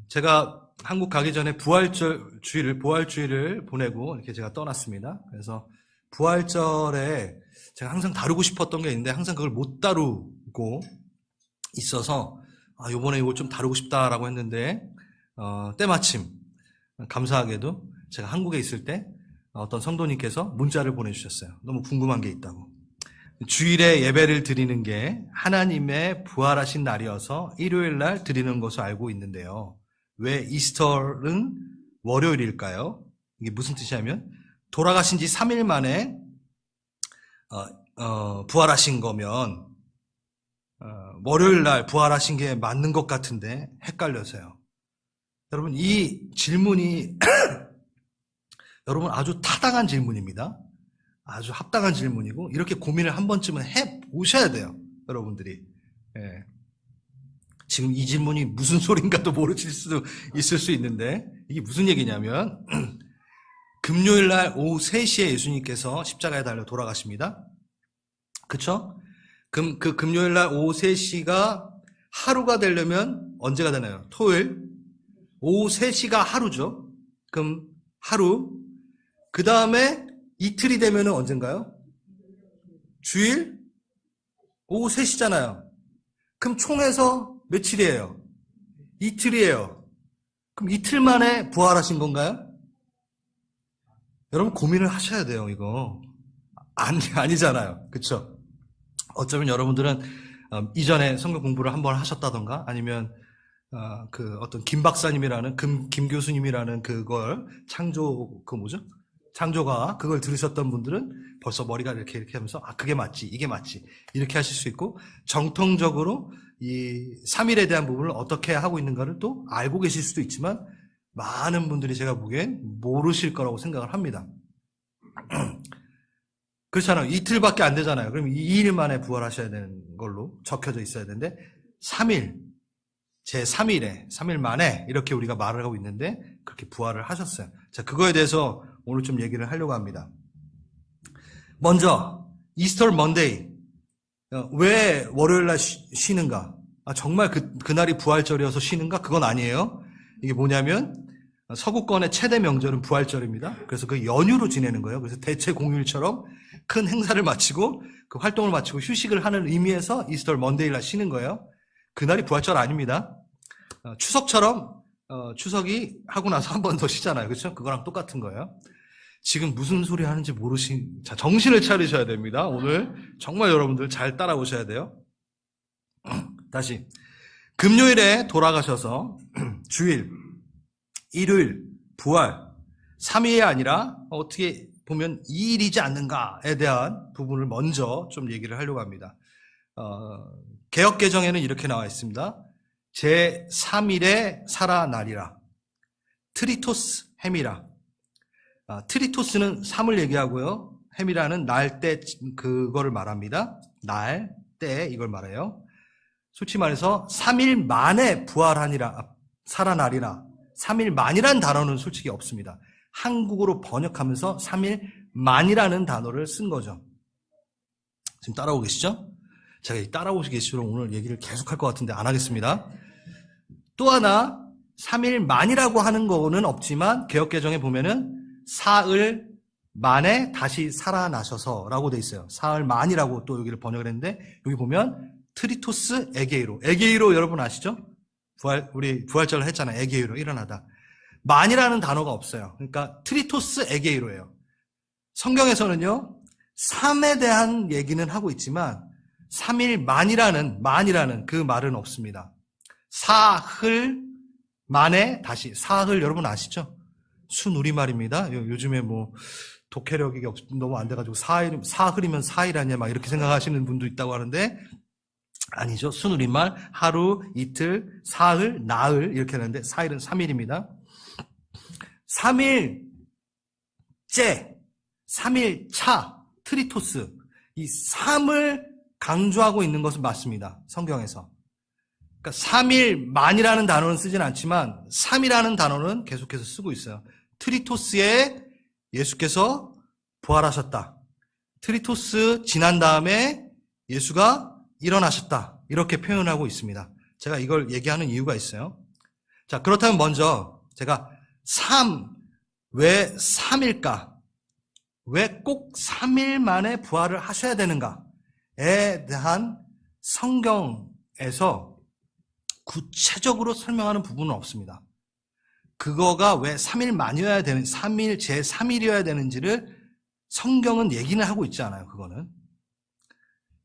제가 한국 가기 전에 부활주의를 보내고 이렇게 제가 떠났습니다. 그래서 부활절에 제가 항상 다루고 싶었던 게 있는데 항상 그걸 못 다루고 있어서 요번에 이거 좀 다루고 싶다라고 했는데 때마침 감사하게도 제가 한국에 있을 때 어떤 성도님께서 문자를 보내주셨어요. 너무 궁금한 게 있다고. 주일에 예배를 드리는 게 하나님의 부활하신 날이어서 일요일 날 드리는 것을 알고 있는데요. 왜 이스터는 월요일일까요? 이게 무슨 뜻이냐면 돌아가신 지 3일 만에 부활하신 거면 월요일 날 부활하신 게 맞는 것 같은데 헷갈려서요. 여러분 이 질문이 여러분 아주 타당한 질문입니다. 아주 합당한 질문이고 이렇게 고민을 한 번쯤은 해보셔야 돼요. 여러분들이. 예. 지금 이 질문이 무슨 소린가도 모르실 수도 있을 수 있는데 이게 무슨 얘기냐면 금요일 날 오후 3시에 예수님께서 십자가에 달려 돌아가십니다. 그쵸? 그 금요일 날 오후 3시가 하루가 되려면 언제가 되나요? 토요일 오후 3시가 하루죠. 그럼 하루 그 다음에 이틀이 되면은 언젠가요? 주일 오후 3시잖아요. 그럼 총해서 며칠이에요? 이틀이에요. 그럼 이틀 만에 부활하신 건가요? 여러분 고민을 하셔야 돼요, 이거. 아니잖아요. 그쵸? 어쩌면 여러분들은 이전에 성경 공부를 한번 하셨다던가 아니면 어떤 김 박사님이라는 김 교수님이라는 그걸 창조가 그걸 들으셨던 분들은 벌써 머리가 이렇게 하면서 그게 맞지 이게 맞지 이렇게 하실 수 있고 정통적으로 이 3일에 대한 부분을 어떻게 하고 있는가를 또 알고 계실 수도 있지만 많은 분들이 제가 보기엔 모르실 거라고 생각을 합니다. 그렇잖아요. 이틀밖에 안 되잖아요. 그럼 2일 만에 부활하셔야 되는 걸로 적혀져 있어야 되는데 3일 제 3일에 3일 만에 이렇게 우리가 말을 하고 있는데 그렇게 부활을 하셨어요. 자, 그거에 대해서 오늘 좀 얘기를 하려고 합니다. 먼저 이스터 먼데이 왜 월요일 날 쉬는가? 정말 그날이 부활절이어서 쉬는가? 그건 아니에요. 이게 뭐냐면 서구권의 최대 명절은 부활절입니다. 그래서 그 연휴로 지내는 거예요. 그래서 대체 공휴일처럼 큰 행사를 마치고 그 활동을 마치고 휴식을 하는 의미에서 이스터 먼데이 날 쉬는 거예요. 그날이 부활절 아닙니다. 추석처럼 추석이 하고 나서 한 번 더 쉬잖아요. 그렇죠? 그거랑 똑같은 거예요. 지금 무슨 소리 하는지 자, 정신을 차리셔야 됩니다. 오늘 정말 여러분들 잘 따라오셔야 돼요. 다시 금요일에 돌아가셔서 주일, 일요일, 부활 3일이 아니라 어떻게 보면 2일이지 않는가에 대한 부분을 먼저 좀 얘기를 하려고 합니다. 개역개정에는 이렇게 나와 있습니다. 제3일에 살아나리라. 트리토스 헤미라. 트리토스는 3을 얘기하고요. 헤미라는 날, 때 그거를 말합니다. 날, 때 이걸 말해요. 솔직히 말해서 3일 만에 살아나리라. 3일 만이라는 단어는 솔직히 없습니다. 한국어로 번역하면서 3일 만이라는 단어를 쓴 거죠. 지금 따라오고 계시죠? 제가 따라오시기 계시도록 오늘 얘기를 계속할 것 같은데 안 하겠습니다. 또 하나 3일 만이라고 하는 거는 없지만 개역개정에 보면은 사흘 만에 다시 살아나셔서 라고 돼 있어요. 사흘 만이라고 또 여기를 번역을 했는데 여기 보면 트리토스 에게이로 여러분 아시죠? 우리 부활절을 했잖아요. 에게이로 일어나다. 만이라는 단어가 없어요. 그러니까 트리토스 에게이로예요. 성경에서는요 3에 대한 얘기는 하고 있지만 3일 만이라는 그 말은 없습니다. 사흘 만에 다시 사흘 여러분 아시죠? 순우리말입니다. 요즘에 독해력이 너무 안 돼가지고 사흘이면 4일 아니야 막 이렇게 생각하시는 분도 있다고 하는데 아니죠. 순우리말 하루, 이틀, 사흘, 나흘 이렇게 하는데 사일은 3일입니다. 3일째, 3일차, 트리토스 이 3을 강조하고 있는 것은 맞습니다. 성경에서. 그러니까 3일 만이라는 단어는 쓰진 않지만 3이라는 단어는 계속해서 쓰고 있어요. 트리토스에 예수께서 부활하셨다. 트리토스 지난 다음에 예수가 일어나셨다. 이렇게 표현하고 있습니다. 제가 이걸 얘기하는 이유가 있어요. 자, 그렇다면 먼저 제가 왜 3일까? 왜 꼭 3일 만에 부활을 하셔야 되는가에 대한 성경에서 구체적으로 설명하는 부분은 없습니다. 그거가 왜 3일 만이어야 되는, 3일, 제3일이어야 되는지를 성경은 얘기는 하고 있지 않아요, 그거는.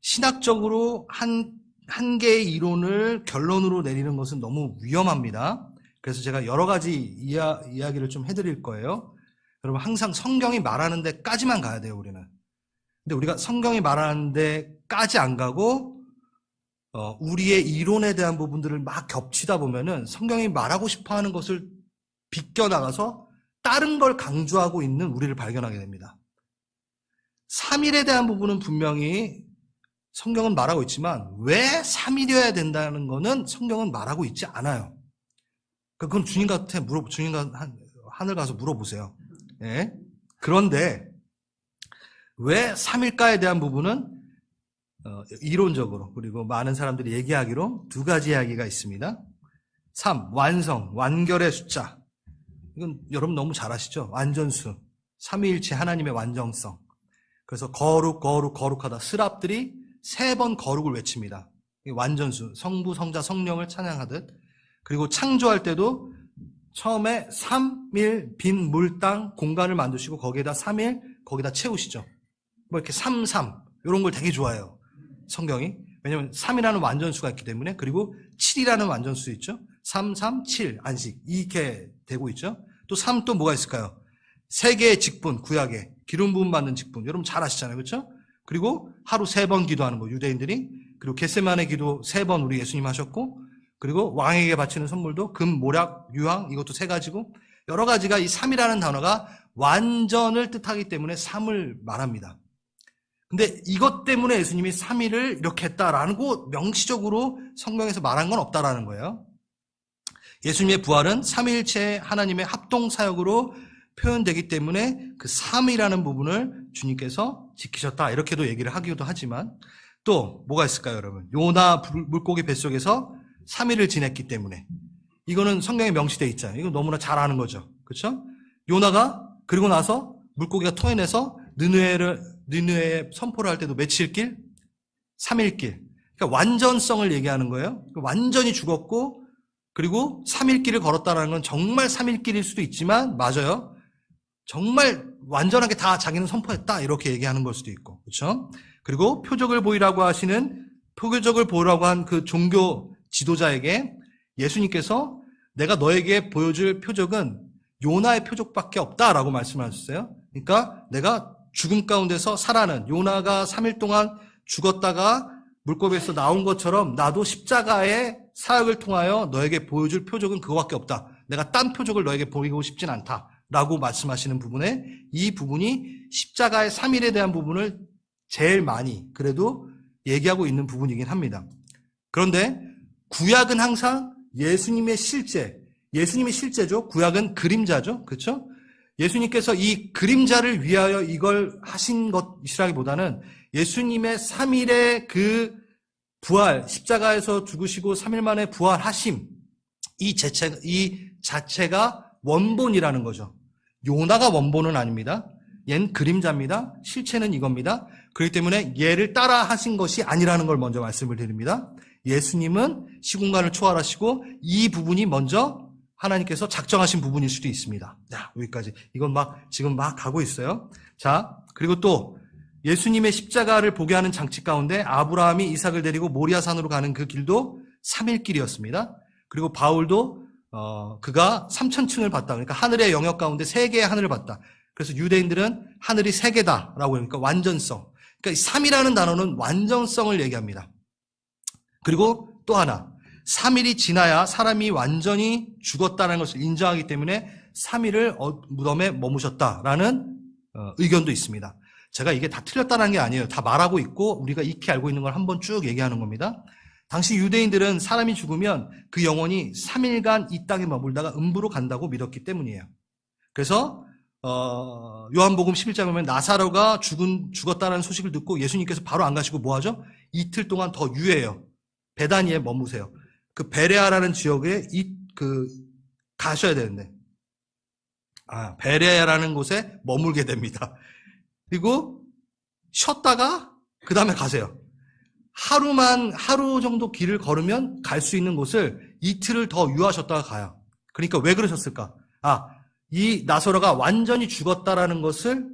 신학적으로 한 개의 이론을 결론으로 내리는 것은 너무 위험합니다. 그래서 제가 여러 가지 이야기를 좀 해드릴 거예요. 여러분, 항상 성경이 말하는 데까지만 가야 돼요, 우리는. 근데 우리가 성경이 말하는 데까지 안 가고, 우리의 이론에 대한 부분들을 막 겹치다 보면은 성경이 말하고 싶어 하는 것을 비껴나가서 다른 걸 강조하고 있는 우리를 발견하게 됩니다. 3일에 대한 부분은 분명히 성경은 말하고 있지만 왜 3일이어야 된다는 거는 성경은 말하고 있지 않아요. 그건 주님한테 하늘 가서 물어보세요. 예? 그런데 왜 3일까에 대한 부분은 이론적으로 그리고 많은 사람들이 얘기하기로 두 가지 이야기가 있습니다. 3. 완결의 숫자. 이건 여러분 너무 잘 아시죠? 완전수. 삼위일체 하나님의 완전성. 그래서 거룩하다. 스랍들이 3번 거룩을 외칩니다. 완전수. 성부, 성자, 성령을 찬양하듯. 그리고 창조할 때도 처음에 3일 빈 물, 땅, 공간을 만드시고 거기에다 3일 거기다 채우시죠. 뭐 이렇게 3, 이런 걸 되게 좋아해요. 성경이. 왜냐면 3이라는 완전수가 있기 때문에. 그리고 7이라는 완전수 있죠. 3, 7 안식 이렇게 되고 있죠. 또 3 또 뭐가 있을까요? 3개의 직분, 구약에 기름 부음 받는 직분. 여러분 잘 아시잖아요. 그렇죠? 그리고 하루 3번 기도하는 거 유대인들이. 그리고 겟세마네 기도 3번 우리 예수님 하셨고, 그리고 왕에게 바치는 선물도 금, 모략, 유황 이것도 3가지고 여러 가지가 이 3이라는 단어가 완전을 뜻하기 때문에 3을 말합니다. 근데 이것 때문에 예수님이 3일을 이렇게 했다라고 명시적으로 성경에서 말한 건 없다라는 거예요. 예수님의 부활은 삼위일체 하나님의 합동사역으로 표현되기 때문에 그 3이라는 부분을 주님께서 지키셨다 이렇게도 얘기를 하기도 하지만 또 뭐가 있을까요, 여러분? 요나 물고기 뱃속에서 3일을 지냈기 때문에 이거는 성경에 명시되어 있잖아요. 이거 너무나 잘 아는 거죠. 그렇죠? 요나가 그리고 나서 물고기가 토해내서 느느웨에 선포를 할 때도 며칠 길? 3일 길. 그러니까 완전성을 얘기하는 거예요. 완전히 죽었고 그리고 3일 길을 걸었다는 건 정말 3일 길일 수도 있지만 맞아요. 정말 완전하게 다 자기는 선포했다 이렇게 얘기하는 걸 수도 있고 그렇죠? 그리고 표적을 보이라고 한 그 종교 지도자에게 예수님께서 내가 너에게 보여줄 표적은 요나의 표적밖에 없다라고 말씀하셨어요. 그러니까 내가 죽음 가운데서 살아는 요나가 3일 동안 죽었다가 물고기에서 나온 것처럼 나도 십자가의 사역을 통하여 너에게 보여줄 표적은 그거밖에 없다. 내가 딴 표적을 너에게 보이고 싶진 않다라고 말씀하시는 부분에 이 부분이 십자가의 3일에 대한 부분을 제일 많이 그래도 얘기하고 있는 부분이긴 합니다. 그런데 구약은 항상 예수님의 실제죠. 구약은 그림자죠. 그렇죠? 예수님께서 이 그림자를 위하여 이걸 하신 것이라기보다는 예수님의 3일의 그 부활, 십자가에서 죽으시고 3일 만에 부활하심, 이 자체가 원본이라는 거죠. 요나가 원본은 아닙니다. 얜 그림자입니다. 실체는 이겁니다. 그렇기 때문에 얘를 따라 하신 것이 아니라는 걸 먼저 말씀을 드립니다. 예수님은 시공간을 초월하시고 이 부분이 먼저 하나님께서 작정하신 부분일 수도 있습니다. 자, 여기까지. 이건 지금 가고 있어요. 자, 그리고 또 예수님의 십자가를 보게 하는 장치 가운데 아브라함이 이삭을 데리고 모리아산으로 가는 그 길도 3일 길이었습니다. 그리고 바울도 그가 3000층을 봤다. 그러니까 하늘의 영역 가운데 3개의 하늘을 봤다. 그래서 유대인들은 하늘이 3개다라고 그러니까 완전성. 그러니까 3이라는 단어는 완전성을 얘기합니다. 그리고 또 하나, 3일이 지나야 사람이 완전히 죽었다는 것을 인정하기 때문에 3일을 무덤에 머무셨다라는 의견도 있습니다. 제가 이게 다 틀렸다는 게 아니에요. 다 말하고 있고 우리가 익히 알고 있는 걸 한번 쭉 얘기하는 겁니다. 당시 유대인들은 사람이 죽으면 그 영혼이 3일간 이 땅에 머물다가 음부로 간다고 믿었기 때문이에요. 그래서 요한복음 11장에 보면 나사로가 죽었다는 소식을 듣고 예수님께서 바로 안 가시고 뭐 하죠? 이틀 동안 더 유해요. 베다니에 머무세요. 그 베레아라는 지역에 가셔야 되는데, 베레아라는 곳에 머물게 됩니다. 그리고 쉬었다가 그 다음에 가세요. 하루 정도 길을 걸으면 갈 수 있는 곳을 이틀을 더 유하셨다가 가요. 그러니까 왜 그러셨을까? 이 나사로가 완전히 죽었다라는 것을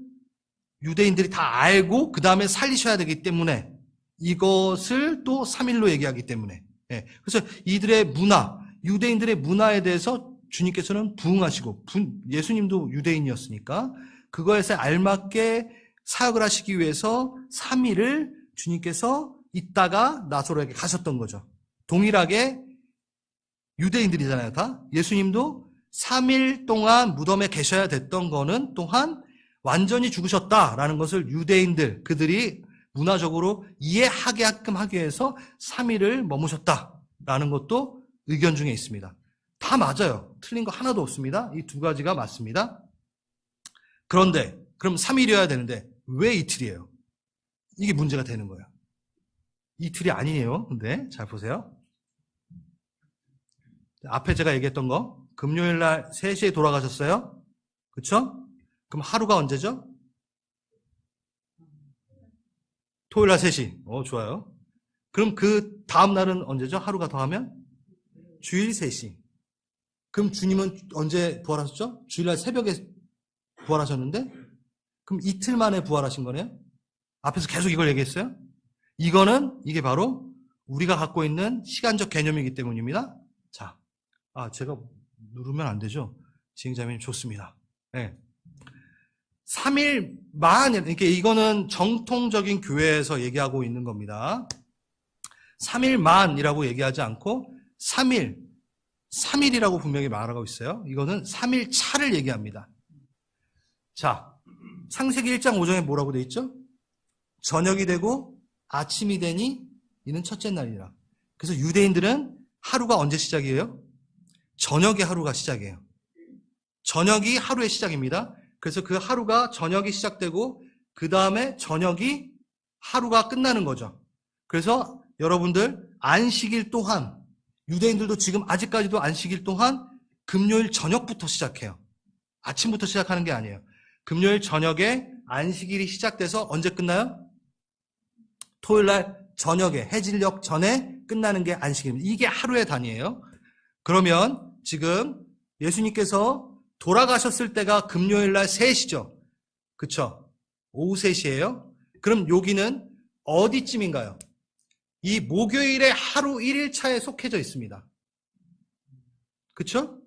유대인들이 다 알고 그 다음에 살리셔야 되기 때문에, 이것을 또 3일로 얘기하기 때문에. 그래서 이들의 문화, 유대인들의 문화에 대해서 주님께서는 부응하시고, 예수님도 유대인이었으니까 그거에서 알맞게 사역을 하시기 위해서 3일을 주님께서 있다가 나사로에게 가셨던 거죠. 동일하게 유대인들이잖아요, 다. 예수님도 3일 동안 무덤에 계셔야 됐던 거는 또한 완전히 죽으셨다라는 것을 유대인들, 그들이 문화적으로 이해하게끔 하기 위해서 3일을 머무셨다라는 것도 의견 중에 있습니다. 다 맞아요. 틀린 거 하나도 없습니다. 이 두 가지가 맞습니다. 그런데 그럼 3일이어야 되는데 왜 이틀이에요? 이게 문제가 되는 거예요. 이틀이 아니에요. 근데 잘 보세요. 앞에 제가 얘기했던 거, 금요일 날 3시에 돌아가셨어요. 그렇죠? 그럼 하루가 언제죠? 토요일 날 3시. 좋아요. 그럼 그 다음 날은 언제죠? 하루가 더하면? 주일 3시. 그럼 주님은 언제 부활하셨죠? 주일날 새벽에 부활하셨는데, 그럼 이틀 만에 부활하신 거네요? 앞에서 계속 이걸 얘기했어요? 이게 바로 우리가 갖고 있는 시간적 개념이기 때문입니다. 자, 제가 누르면 안 되죠? 지행자매님 좋습니다. 네. 3일 만, 이렇게 이거는 정통적인 교회에서 얘기하고 있는 겁니다. 3일 만이라고 얘기하지 않고 3일이라고 분명히 말하고 있어요. 이거는 3일 차를 얘기합니다. 자, 창세기 1장 5절에 뭐라고 돼 있죠? 저녁이 되고 아침이 되니 이는 첫째 날이라. 그래서 유대인들은 하루가 언제 시작이에요? 저녁이 하루가 시작이에요. 저녁이 하루의 시작입니다. 그래서 그 하루가 저녁이 시작되고 그 다음에 저녁이 하루가 끝나는 거죠. 그래서 여러분들 안식일 또한, 유대인들도 지금 아직까지도 안식일 또한 금요일 저녁부터 시작해요. 아침부터 시작하는 게 아니에요. 금요일 저녁에 안식일이 시작돼서 언제 끝나요? 토요일 날 저녁에 해질녘 전에 끝나는 게 안식일입니다. 이게 하루의 단위예요. 그러면 지금 예수님께서 돌아가셨을 때가 금요일 날 3시죠. 그쵸? 오후 3시예요. 그럼 여기는 어디쯤인가요? 이 목요일의 하루 1일차에 속해져 있습니다. 그쵸?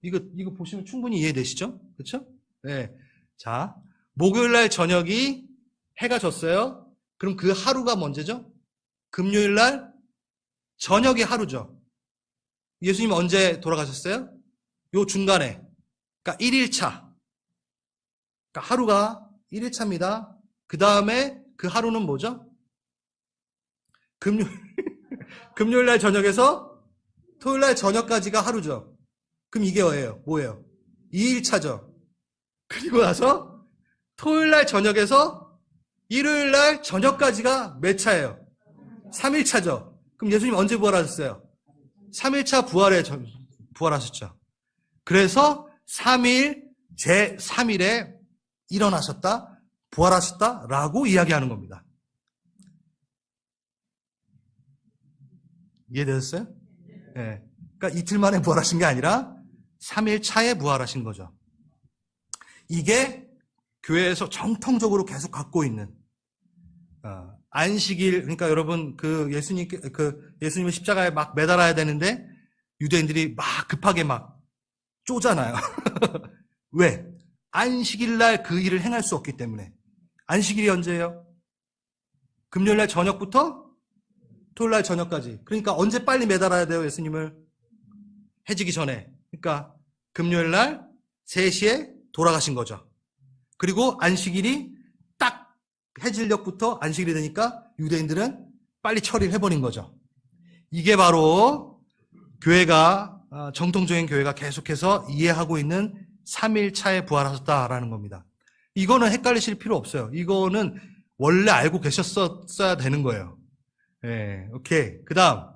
이거 보시면 충분히 이해되시죠? 그쵸? 네. 자, 목요일 날 저녁이 해가 졌어요. 그럼 그 하루가 언제죠? 금요일 날 저녁이 하루죠. 예수님 언제 돌아가셨어요? 요 중간에. 그러니까 1일차. 그러니까 하루가 1일차입니다. 그 다음에 그 하루는 뭐죠? 금요일 날 저녁에서 토요일 날 저녁까지가 하루죠. 그럼 이게 뭐예요? 2일차죠. 그리고 나서 토요일 날 저녁에서 일요일 날 저녁까지가 몇 차예요? 3일차죠. 그럼 예수님 언제 부활하셨어요? 3일차 부활하셨죠. 그래서 3일, 제3일에 일어나셨다, 부활하셨다라고 이야기하는 겁니다. 이해되셨어요? 네. 그러니까 이틀 만에 부활하신 게 아니라 3일 차에 부활하신 거죠. 이게 교회에서 정통적으로 계속 갖고 있는 안식일. 그러니까 여러분 예수님을 십자가에 막 매달아야 되는데 유대인들이 막 급하게 막 쪼잖아요. 왜? 안식일 날 그 일을 행할 수 없기 때문에. 안식일이 언제예요? 금요일 날 저녁부터 토요일 날 저녁까지. 그러니까 언제 빨리 매달아야 돼요, 예수님을? 해지기 전에. 그러니까 금요일 날 3시에 돌아가신 거죠. 그리고 안식일이 딱 해질녘부터 안식일이 되니까 유대인들은 빨리 처리를 해버린 거죠. 이게 바로 교회가, 정통적인 교회가 계속해서 이해하고 있는 3일 차에 부활하셨다라는 겁니다. 이거는 헷갈리실 필요 없어요. 이거는 원래 알고 계셨어야 되는 거예요. 네, 오케이. 그 다음.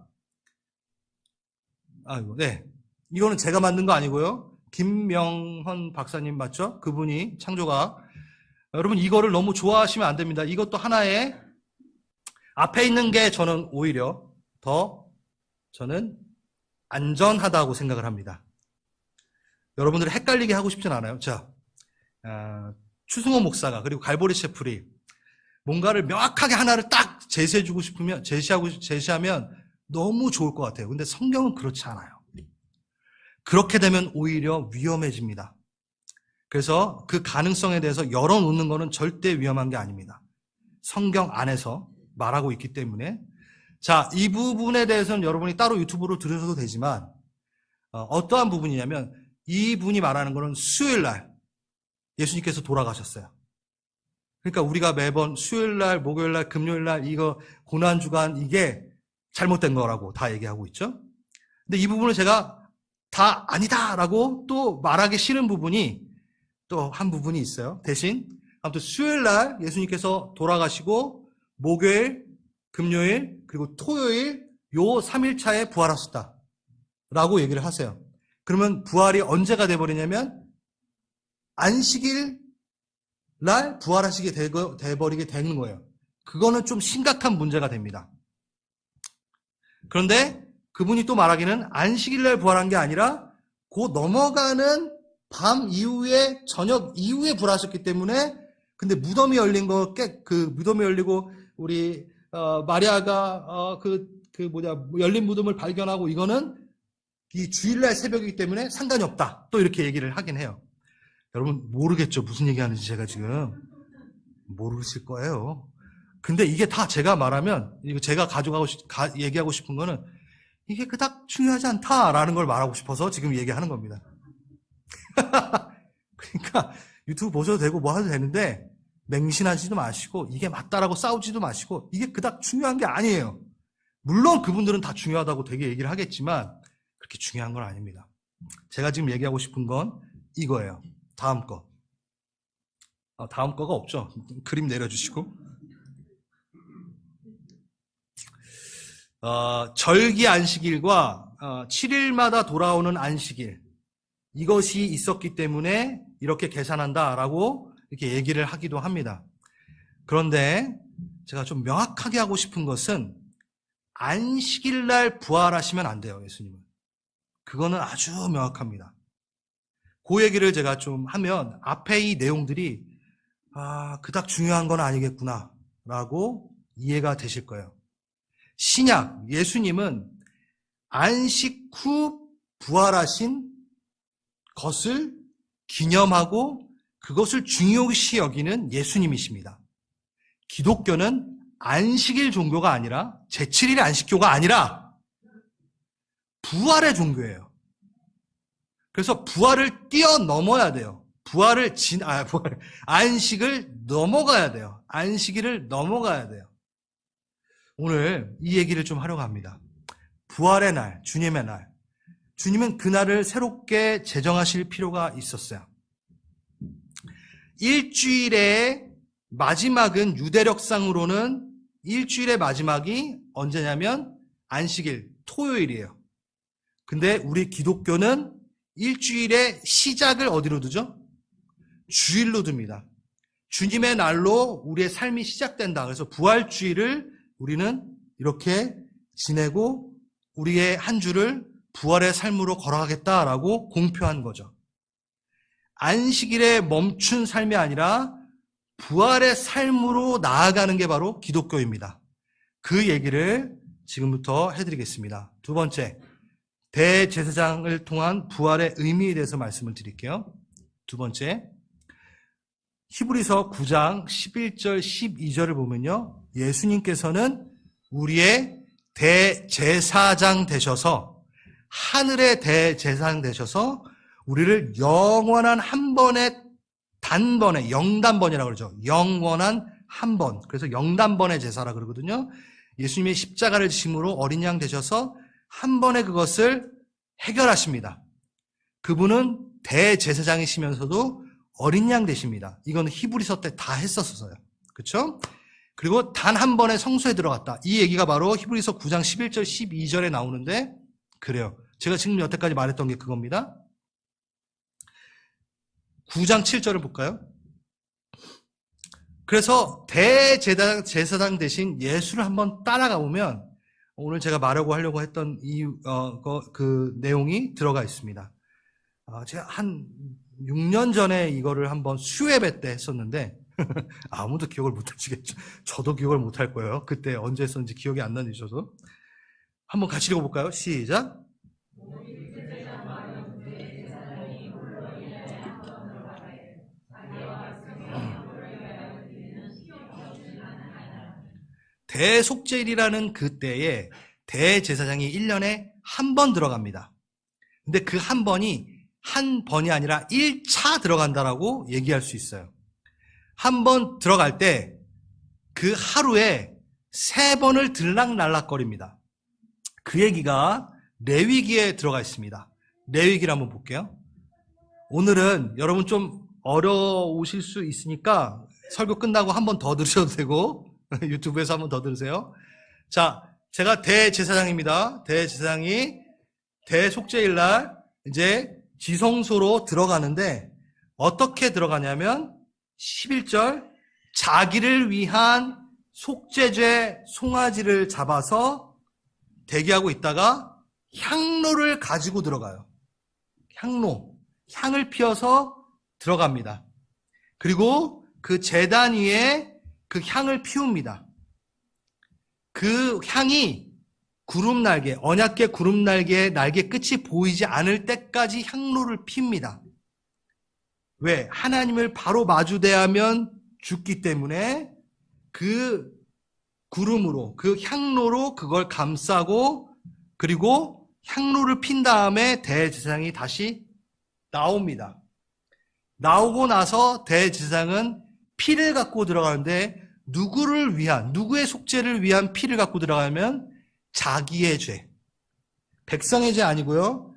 네. 이거는 제가 만든 거 아니고요. 김명헌 박사님 맞죠? 그분이 창조가. 여러분 이거를 너무 좋아하시면 안 됩니다. 이것도 하나의 앞에 있는 게 저는 오히려 더 저는 안전하다고 생각을 합니다. 여러분들이 헷갈리게 하고 싶진 않아요. 자, 추승호 목사가 그리고 갈보리 셰프리 뭔가를 명확하게 하나를 딱 제시해주고 싶으면 제시하면 너무 좋을 것 같아요. 근데 성경은 그렇지 않아요. 그렇게 되면 오히려 위험해집니다. 그래서 그 가능성에 대해서 열어놓는 것은 절대 위험한 게 아닙니다. 성경 안에서 말하고 있기 때문에. 자, 이 부분에 대해서는 여러분이 따로 유튜브로 들으셔도 되지만 어떠한 부분이냐면 이 분이 말하는 것은 수요일날 예수님께서 돌아가셨어요. 그러니까 우리가 매번 수요일날, 목요일날, 금요일날 이거 고난주간 이게 잘못된 거라고 다 얘기하고 있죠. 근데 이 부분을 제가 다 아니다라고 또 말하기 싫은 부분이 또 한 부분이 있어요. 대신 아무튼 수요일날 예수님께서 돌아가시고 목요일, 금요일, 그리고 토요일 요 3일차에 부활하셨다라고 얘기를 하세요. 그러면 부활이 언제가 돼버리냐면 안식일 날 부활하시게 돼버리게 되는 거예요. 그거는 좀 심각한 문제가 됩니다. 그런데 그분이 또 말하기는 안식일 날 부활한 게 아니라 그 넘어가는 밤 이후에 저녁 이후에 부활하셨기 때문에 근데 무덤이 열린 그 무덤이 열리고 우리 마리아가 열린 무덤을 발견하고 이거는 이 주일날 새벽이기 때문에 상관이 없다. 또 이렇게 얘기를 하긴 해요. 여러분 모르겠죠? 무슨 얘기하는지 제가 지금 모르실 거예요. 근데 이게 다 제가 말하면 이거 제가 얘기하고 싶은 거는 이게 그닥 중요하지 않다라는 걸 말하고 싶어서 지금 얘기하는 겁니다. 그러니까 유튜브 보셔도 되고 뭐 해도 되는데 맹신하지도 마시고 이게 맞다라고 싸우지도 마시고 이게 그닥 중요한 게 아니에요. 물론 그분들은 다 중요하다고 되게 얘기를 하겠지만 그렇게 중요한 건 아닙니다. 제가 지금 얘기하고 싶은 건 이거예요. 다음 거. 다음 거가 없죠. 그림 내려주시고. 절기 안식일과 7일마다 돌아오는 안식일 이것이 있었기 때문에 이렇게 계산한다라고 이렇게 얘기를 하기도 합니다. 그런데 제가 좀 명확하게 하고 싶은 것은 안식일 날 부활하시면 안 돼요, 예수님은. 그거는 아주 명확합니다. 그 얘기를 제가 좀 하면 앞에 이 내용들이 그닥 중요한 건 아니겠구나 라고 이해가 되실 거예요. 신약, 예수님은 안식 후 부활하신 것을 기념하고 그것을 중요시 여기는 예수님이십니다. 기독교는 안식일 종교가 아니라 제7일 안식교가 아니라 부활의 종교예요. 그래서 부활을 뛰어넘어야 돼요. 안식을 넘어가야 돼요. 안식일을 넘어가야 돼요. 오늘 이 얘기를 좀 하려고 합니다. 부활의 날, 주님의 날. 주님은 그날을 새롭게 제정하실 필요가 있었어요. 일주일의 마지막은 유대력상으로는 일주일의 마지막이 언제냐면 안식일, 토요일이에요. 근데 우리 기독교는 일주일의 시작을 어디로 두죠? 주일로 둡니다. 주님의 날로 우리의 삶이 시작된다. 그래서 부활주일을 우리는 이렇게 지내고 우리의 한 주를 부활의 삶으로 걸어가겠다라고 공표한 거죠. 안식일에 멈춘 삶이 아니라 부활의 삶으로 나아가는 게 바로 기독교입니다. 그 얘기를 지금부터 해드리겠습니다. 두 번째, 대제사장을 통한 부활의 의미에 대해서 말씀을 드릴게요. 두 번째, 히브리서 9장 11절 12절을 보면요, 예수님께서는 우리의 대제사장 되셔서 하늘의 대제사장 되셔서 우리를 영원한 한 번의 단번에 영단번이라고 그러죠. 영원한 한 번. 그래서 영단번의 제사라 그러거든요. 예수님의 십자가를 지심으로 어린 양 되셔서 한 번에 그것을 해결하십니다. 그분은 대제사장이시면서도 어린 양 되십니다. 이건 히브리서 때 다 했었어요. 그렇죠? 그리고 단 한 번에 성소에 들어갔다. 이 얘기가 바로 히브리서 9장 11절 12절에 나오는데 그래요. 제가 지금 여태까지 말했던 게 그겁니다. 9장 7절을 볼까요? 그래서 대제사장 대신 예수를 한번 따라가 보면 오늘 제가 하려고 했던 그 내용이 들어가 있습니다. 제가 한 6년 전에 이거를 한번 수예배 때 했었는데 아무도 기억을 못 하시겠죠. 저도 기억을 못 할 거예요. 그때 언제 했었는지 기억이 안 나는지 저도. 한번 같이 읽어볼까요? 시작. 대속죄일이라는 그때에 대제사장이 1년에 한 번 들어갑니다. 근데 그 한 번이 아니라 1차 들어간다라고 얘기할 수 있어요. 한 번 들어갈 때 그 하루에 3번을 들락날락거립니다. 그 얘기가 레위기에 들어가 있습니다. 레위기를 한번 볼게요. 오늘은 여러분 좀 어려우실 수 있으니까 설교 끝나고 한 번 더 들으셔도 되고 유튜브에서 한 번 더 들으세요. 자, 제가 대제사장입니다. 대제사장이 대속죄일 날 이제 지성소로 들어가는데 어떻게 들어가냐면 11절 자기를 위한 속죄죄 송아지를 잡아서 대기하고 있다가 향로를 가지고 들어가요. 향을 피워서 들어갑니다. 그리고 그 제단 위에 그 향을 피웁니다. 그 향이 구름날개, 언약궤 구름날개의 날개 끝이 보이지 않을 때까지 향로를 핍니다. 왜? 하나님을 바로 마주대하면 죽기 때문에 그 구름으로, 그 향로로 그걸 감싸고 그리고 향로를 핀 다음에 대제사장이 다시 나옵니다. 나오고 나서 대제사장은 피를 갖고 들어가는데 누구의 속죄를 위한 피를 갖고 들어가면 자기의 죄. 백성의 죄 아니고요.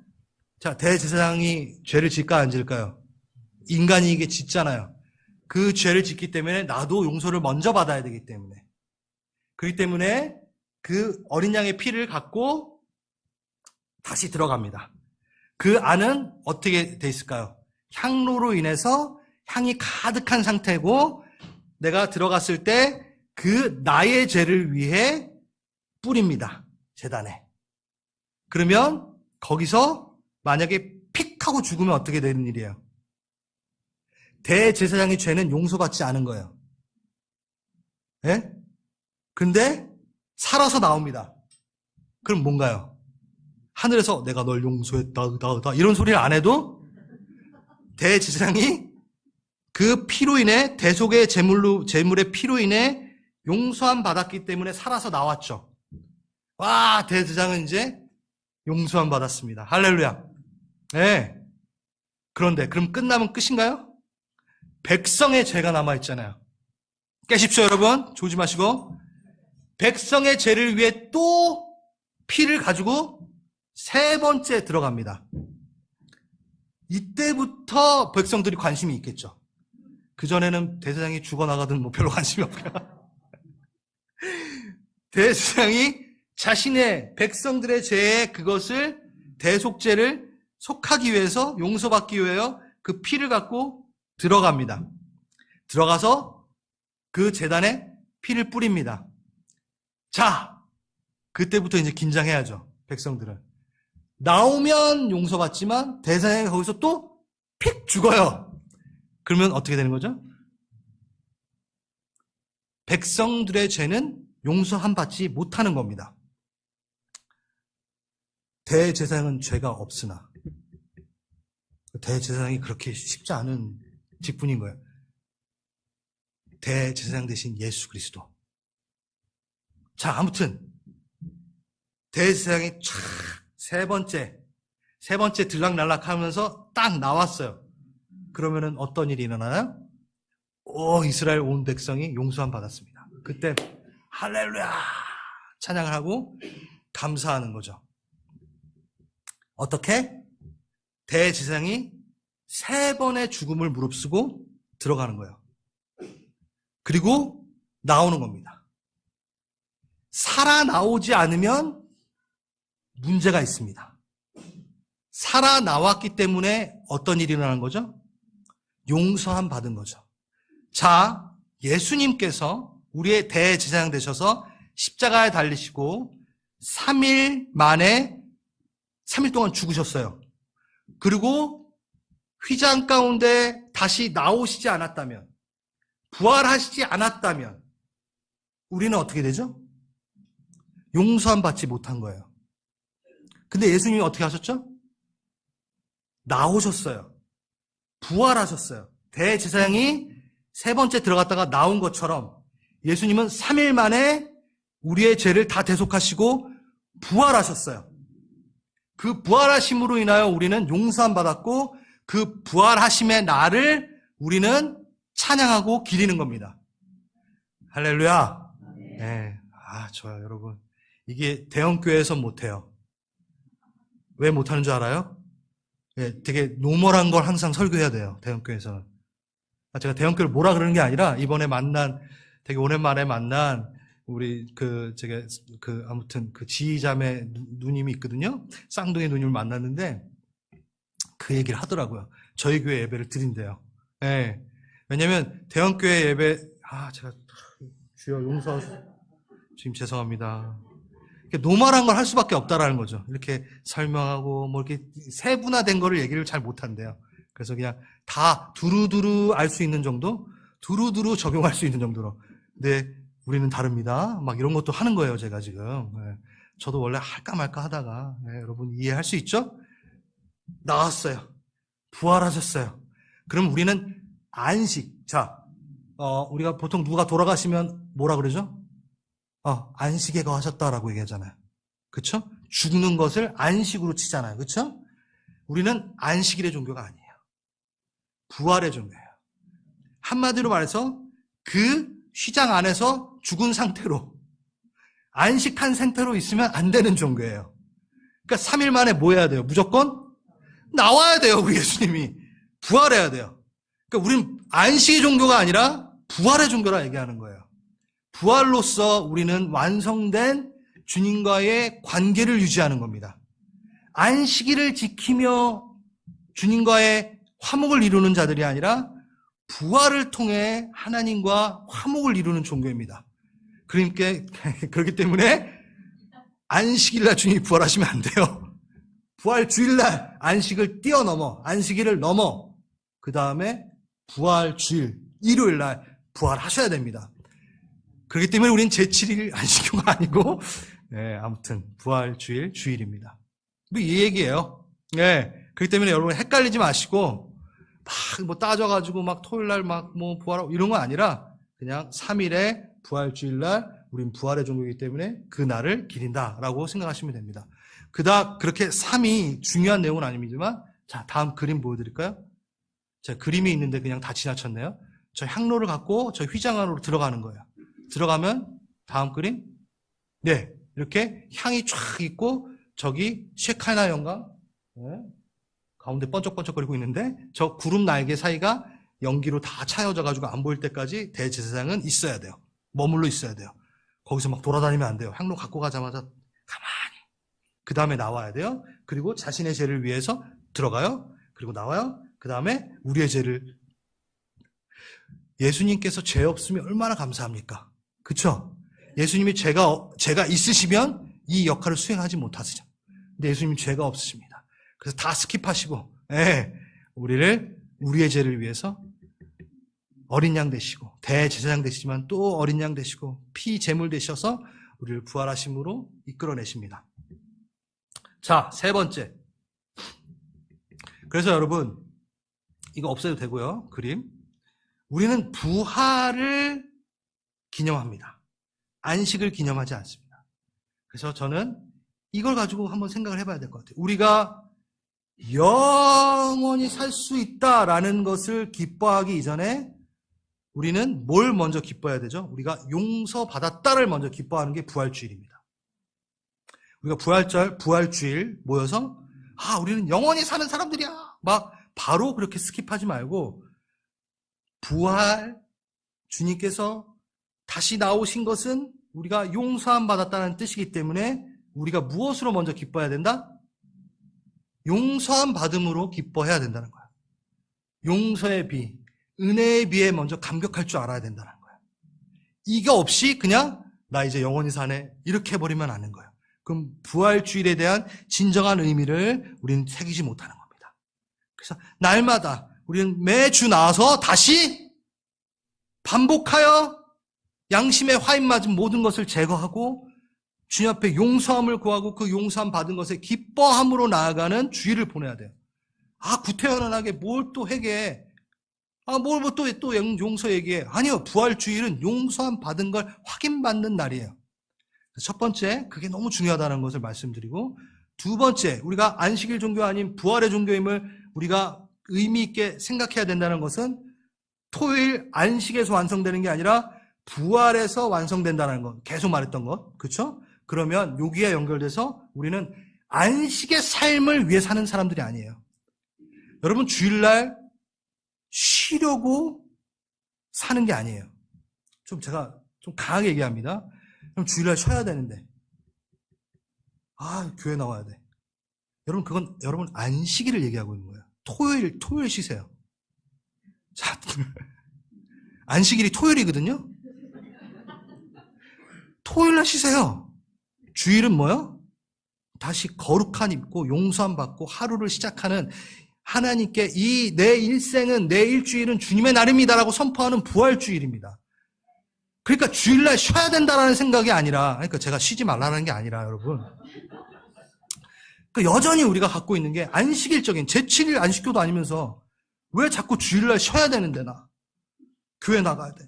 자, 대제사장이 죄를 질까 안 질까요? 인간이 이게 짓잖아요. 그 죄를 짓기 때문에 나도 용서를 먼저 받아야 되기 때문에. 그렇기 때문에 그 어린 양의 피를 갖고 다시 들어갑니다. 그 안은 어떻게 돼 있을까요? 향로로 인해서 향이 가득한 상태고 내가 들어갔을 때 그 나의 죄를 위해 뿌립니다. 제단에. 그러면 거기서 만약에 픽 하고 죽으면 어떻게 되는 일이에요? 대제사장의 죄는 용서받지 않은 거예요. 예? 근데 살아서 나옵니다. 그럼 뭔가요? 하늘에서 내가 널 용서했다 이런 소리를 안 해도 대제사장이 그 피로 인해 대속의 제물의 피로 인해 용서함 받았기 때문에 살아서 나왔죠. 와, 대제사장은 이제 용서함 받았습니다. 할렐루야. 네. 그런데 그럼 끝나면 끝인가요? 백성의 죄가 남아있잖아요. 깨십시오, 여러분. 조심하시고. 백성의 죄를 위해 또 피를 가지고 3번째 들어갑니다. 이때부터 백성들이 관심이 있겠죠. 그전에는 대제사장이 죽어나가든 뭐 별로 관심이 없고요. 대제사장이 자신의 백성들의 죄에 그것을 대속죄를 속하기 위해서 용서받기 위하여 그 피를 갖고 들어갑니다. 들어가서 그 제단에 피를 뿌립니다. 자, 그때부터 이제 긴장해야죠. 백성들은. 나오면 용서받지만 대제사장이 거기서 또 픽 죽어요. 그러면 어떻게 되는 거죠? 백성들의 죄는 용서함 받지 못하는 겁니다. 대제사장은 죄가 없으나 대제사장이 그렇게 쉽지 않은 직분인 거예요. 대제사장 대신 예수 그리스도. 자, 아무튼 대제사장이 세 번째 들락날락 하면서 딱 나왔어요. 그러면은 어떤 일이 일어나나요? 이스라엘 온 백성이 용서함 받았습니다. 그때 할렐루야 찬양을 하고 감사하는 거죠. 어떻게? 대제사장이 3번의 죽음을 무릅쓰고 들어가는 거예요. 그리고 나오는 겁니다. 살아나오지 않으면 문제가 있습니다. 살아나왔기 때문에 어떤 일이 일어난 거죠? 용서함 받은 거죠. 자, 예수님께서 우리의 대제사장 되셔서 십자가에 달리시고 3일 만에 3일 동안 죽으셨어요. 그리고 휘장 가운데 다시 나오시지 않았다면, 부활하시지 않았다면 우리는 어떻게 되죠? 용서함 받지 못한 거예요. 근데 예수님이 어떻게 하셨죠? 나오셨어요. 부활하셨어요. 대제사장이 세 번째 들어갔다가 나온 것처럼 예수님은 3일 만에 우리의 죄를 다 대속하시고 부활하셨어요. 그 부활하심으로 인하여 우리는 용서함 받았고 그 부활하심의 날을 우리는 찬양하고 기리는 겁니다. 할렐루야. 네. 좋아요, 여러분. 이게 대형교회에선 못해요. 왜 못하는 줄 알아요? 예, 되게 노멀한 걸 항상 설교해야 돼요, 대형교회에서는. 제가 대형교회를 뭐라 그러는 게 아니라, 이번에 되게 오랜만에 만난, 우리, 아무튼, 지휘자매 누님이 있거든요? 쌍둥이 누님을 만났는데, 그 얘기를 하더라고요. 저희 교회 예배를 드린대요. 예. 왜냐면, 대형교회 예배, 제가, 주여 용서하세요. 지금 죄송합니다. 노멀한 걸 할 수밖에 없다라는 거죠. 이렇게 설명하고 뭐 이렇게 세분화된 거를 얘기를 잘 못한대요. 그래서 그냥 다 두루두루 알 수 있는 정도, 두루두루 적용할 수 있는 정도로. 근데 우리는 다릅니다. 막 이런 것도 하는 거예요, 제가 지금. 저도 원래 할까 말까 하다가 여러분 이해할 수 있죠? 나왔어요. 부활하셨어요. 그럼 우리는 안식. 자, 우리가 보통 누가 돌아가시면 뭐라 그러죠? 안식에 거하셨다라고 얘기하잖아요. 그쵸? 죽는 것을 안식으로 치잖아요. 그쵸? 우리는 안식일의 종교가 아니에요. 부활의 종교예요. 한마디로 말해서 그 휘장 안에서 죽은 상태로, 안식한 상태로 있으면 안 되는 종교예요. 그러니까 3일 만에 뭐 해야 돼요? 무조건 나와야 돼요. 우리 예수님이. 부활해야 돼요. 그러니까 우리는 안식의 종교가 아니라 부활의 종교라 얘기하는 거예요. 부활로서 우리는 완성된 주님과의 관계를 유지하는 겁니다. 안식일을 지키며 주님과의 화목을 이루는 자들이 아니라 부활을 통해 하나님과 화목을 이루는 종교입니다. 그러니까 그렇기 때문에 안식일날 주님이 부활하시면 안 돼요. 부활 주일날 안식을 뛰어넘어, 안식일을 넘어 그 다음에 부활 주일, 일요일날 부활하셔야 됩니다. 그렇기 때문에 우리는 제7일 안식교가 아니고, 아무튼, 부활주일, 주일입니다. 이 얘기예요. 그렇기 때문에 여러분 헷갈리지 마시고, 막 따져가지고 토요일날 부활하고 이런 거 아니라, 그냥 3일에 부활주일날, 우린 부활의 종교이기 때문에 그 날을 기린다라고 생각하시면 됩니다. 그렇게 3이 중요한 내용은 아닙니다만, 자, 다음 그림 보여드릴까요? 자, 그림이 있는데 그냥 다 지나쳤네요. 저 향로를 갖고 저 휘장 안으로 들어가는 거예요. 들어가면 다음 그림, 이렇게 향이 쫙 있고 저기 쉐카나 영광 가운데 번쩍번쩍거리고 있는데 저 구름 날개 사이가 연기로 다 차여져 가지고 안 보일 때까지 대제사장은 있어야 돼요. 머물러 있어야 돼요. 거기서 막 돌아다니면 안 돼요. 향로 갖고 가자마자 가만히. 그 다음에 나와야 돼요. 그리고 자신의 죄를 위해서 들어가요. 그리고 나와요. 그 다음에 우리의 죄를. 예수님께서 죄 없으면 얼마나 감사합니까? 그쵸? 예수님이 죄가 있으시면 이 역할을 수행하지 못하시죠. 근데 예수님은 죄가 없으십니다. 그래서 다 스킵하시고, 우리의 죄를 위해서 어린 양 되시고, 대제사장 되시지만 또 어린 양 되시고, 피 제물 되셔서 우리를 부활하심으로 이끌어내십니다. 자, 세 번째. 그래서 여러분, 이거 없애도 되고요, 그림. 우리는 부활을 기념합니다. 안식을 기념하지 않습니다. 그래서 저는 이걸 가지고 한번 생각을 해봐야 될 것 같아요. 우리가 영원히 살 수 있다라는 것을 기뻐하기 이전에 우리는 뭘 먼저 기뻐해야 되죠? 우리가 용서받았다를 먼저 기뻐하는 게 부활주일입니다. 우리가 부활주일 모여서 우리는 영원히 사는 사람들이야. 막 바로 그렇게 스킵하지 말고 부활, 주님께서 다시 나오신 것은 우리가 용서함 받았다는 뜻이기 때문에 우리가 무엇으로 먼저 기뻐해야 된다? 용서함 받음으로 기뻐해야 된다는 거야. 용서의 비, 은혜의 비에 먼저 감격할 줄 알아야 된다는 거야. 이거 없이 그냥 나 이제 영원히 사네 이렇게 해버리면 안 되는 거야. 그럼 부활주일에 대한 진정한 의미를 우리는 새기지 못하는 겁니다. 그래서 날마다 우리는 매주 나와서 다시 반복하여 양심에 화인 맞은 모든 것을 제거하고 주님 앞에 용서함을 구하고 그 용서함 받은 것에 기뻐함으로 나아가는 주일을 보내야 돼요. 구태연하게 뭘 또 회개해. 뭘 또 용서 얘기해. 아니요. 부활주일은 용서함 받은 걸 확인받는 날이에요. 첫 번째, 그게 너무 중요하다는 것을 말씀드리고, 두 번째, 우리가 안식일 종교 아닌 부활의 종교임을 우리가 의미 있게 생각해야 된다는 것은 토요일 안식에서 완성되는 게 아니라 부활에서 완성된다는 것. 계속 말했던 것. 그렇죠? 그러면 여기에 연결돼서 우리는 안식의 삶을 위해 사는 사람들이 아니에요. 여러분 주일날 쉬려고 사는 게 아니에요. 제가 좀 강하게 얘기합니다. 그럼 주일날 쉬어야 되는데 교회 나와야 돼. 여러분 그건 여러분 안식일을 얘기하고 있는 거예요. 토요일 쉬세요. 자, 안식일이 토요일이거든요. 토요일날 쉬세요. 주일은 뭐요? 다시 거룩한 입고 용서함 받고 하루를 시작하는 하나님께 내 일생은 내 일주일은 주님의 날입니다라고 선포하는 부활주일입니다. 그러니까 주일날 쉬어야 된다라는 생각이 아니라 그러니까 제가 쉬지 말라는 게 아니라 여러분 여전히 우리가 갖고 있는 게 안식일적인 제7일 안식교도 아니면서 왜 자꾸 주일날 쉬어야 되는데 나 교회 나가야 돼.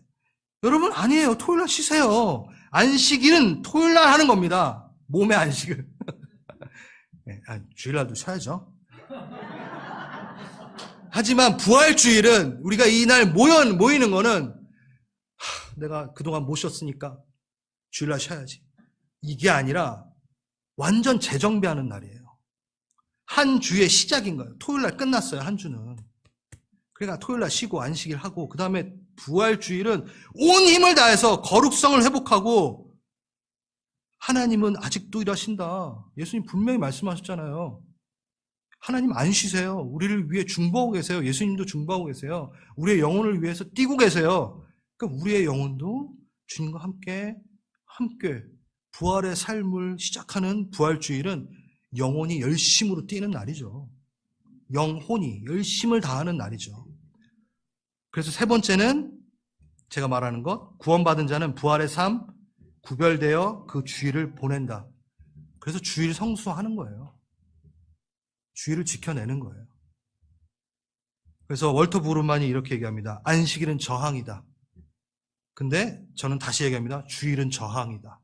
여러분 아니에요. 토요일날 쉬세요. 안식일은 토요일날 하는 겁니다. 몸의 안식을. 네, 주일날도 쉬어야죠. 하지만 부활주일은 우리가 이날 모이는 거는 내가 그동안 못 쉬었으니까 주일날 쉬어야지. 이게 아니라 완전 재정비하는 날이에요. 한 주의 시작인 거예요. 토요일날 끝났어요. 한 주는. 그러니까 토요일날 쉬고 안식일 하고 그 다음에 부활주일은 온 힘을 다해서 거룩성을 회복하고 하나님은 아직도 일하신다. 예수님 분명히 말씀하셨잖아요. 하나님 안 쉬세요. 우리를 위해 중보하고 계세요. 예수님도 중보하고 계세요. 우리의 영혼을 위해서 뛰고 계세요. 그러니까 우리의 영혼도 주님과 함께 부활의 삶을 시작하는 부활주일은 영혼이 열심으로 뛰는 날이죠. 영혼이 열심을 다하는 날이죠. 그래서 세 번째는 제가 말하는 것, 구원받은 자는 부활의 삶, 구별되어 그 주일을 보낸다. 그래서 주일 성수하는 거예요. 주일을 지켜내는 거예요. 그래서 월터 브루만이 이렇게 얘기합니다. 안식일은 저항이다. 근데 저는 다시 얘기합니다. 주일은 저항이다.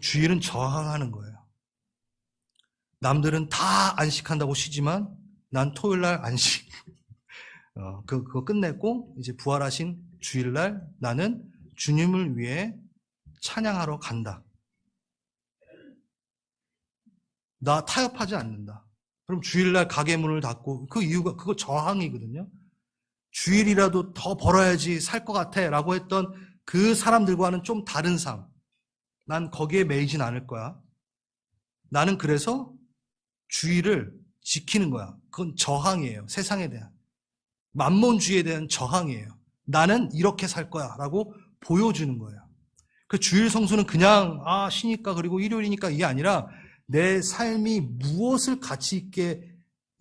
주일은 저항하는 거예요. 남들은 다 안식한다고 쉬지만 난 토요일날 안식 그거 끝냈고 이제 부활하신 주일날 나는 주님을 위해 찬양하러 간다. 나 타협하지 않는다. 그럼 주일날 가게 문을 닫고 그 이유가 그거 저항이거든요. 주일이라도 더 벌어야지 살 것 같아 라고 했던 그 사람들과는 좀 다른 삶. 난 거기에 매이진 않을 거야. 나는 그래서 주일을 지키는 거야. 그건 저항이에요. 세상에 대한. 만몬주의에 대한 저항이에요. 나는 이렇게 살 거야 라고 보여주는 거예요. 그 주일 성수는 그냥 쉬니까 그리고 일요일이니까 이게 아니라 내 삶이 무엇을 가치 있게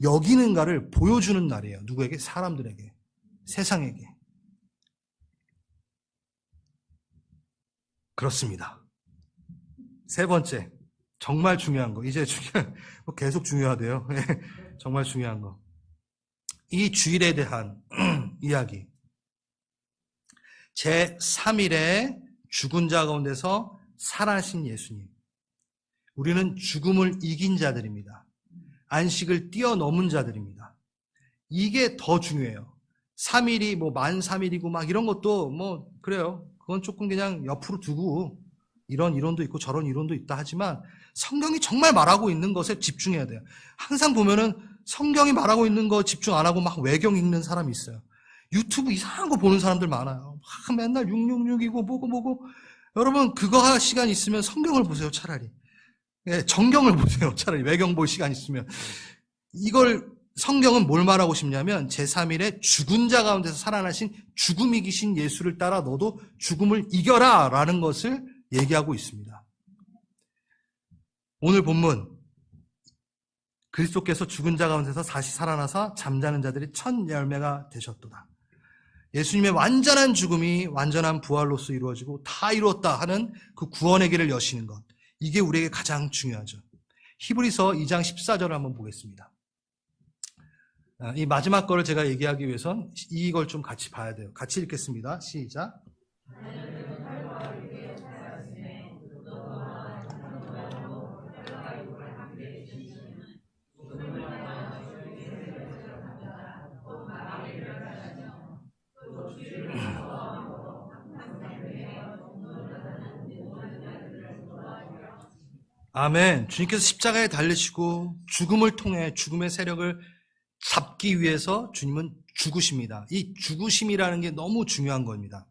여기는가를 보여주는 날이에요. 누구에게? 사람들에게. 세상에게. 그렇습니다. 세 번째, 정말 중요한 거. 이제 계속 중요하대요. 정말 중요한 거. 이 주일에 대한 이야기. 제3일에 죽은 자 가운데서 살아나신 예수님. 우리는 죽음을 이긴 자들입니다. 안식을 뛰어넘은 자들입니다. 이게 더 중요해요. 3일이 만 3일이고 막 이런 것도 그래요. 그건 조금 그냥 옆으로 두고 이런 이론도 있고 저런 이론도 있다 하지만 성경이 정말 말하고 있는 것에 집중해야 돼요. 항상 보면은 성경이 말하고 있는 거 집중 안 하고 막 외경 읽는 사람이 있어요. 유튜브 이상한 거 보는 사람들 많아요. 막 맨날 666이고 뭐고. 여러분 그거 할 시간 있으면 성경을 보세요. 차라리. 예, 정경을 보세요. 차라리 외경 볼 시간 있으면. 이걸 성경은 뭘 말하고 싶냐면 제3일에 죽은 자 가운데서 살아나신 죽음 이기신 예수를 따라 너도 죽음을 이겨라 라는 것을 얘기하고 있습니다. 오늘 본문 그리스도께서 죽은 자 가운데서 다시 살아나사 잠자는 자들이 첫 열매가 되셨도다. 예수님의 완전한 죽음이 완전한 부활로서 이루어지고 다 이루었다 하는 그 구원의 길을 여시는 것. 이게 우리에게 가장 중요하죠. 히브리서 2장 14절을 한번 보겠습니다. 이 마지막 거를 제가 얘기하기 위해선 이걸 좀 같이 봐야 돼요. 같이 읽겠습니다. 시작. 아멘. 주님께서 십자가에 달리시고 죽음을 통해 죽음의 세력을 잡기 위해서 주님은 죽으십니다. 이 죽으심이라는 게 너무 중요한 겁니다.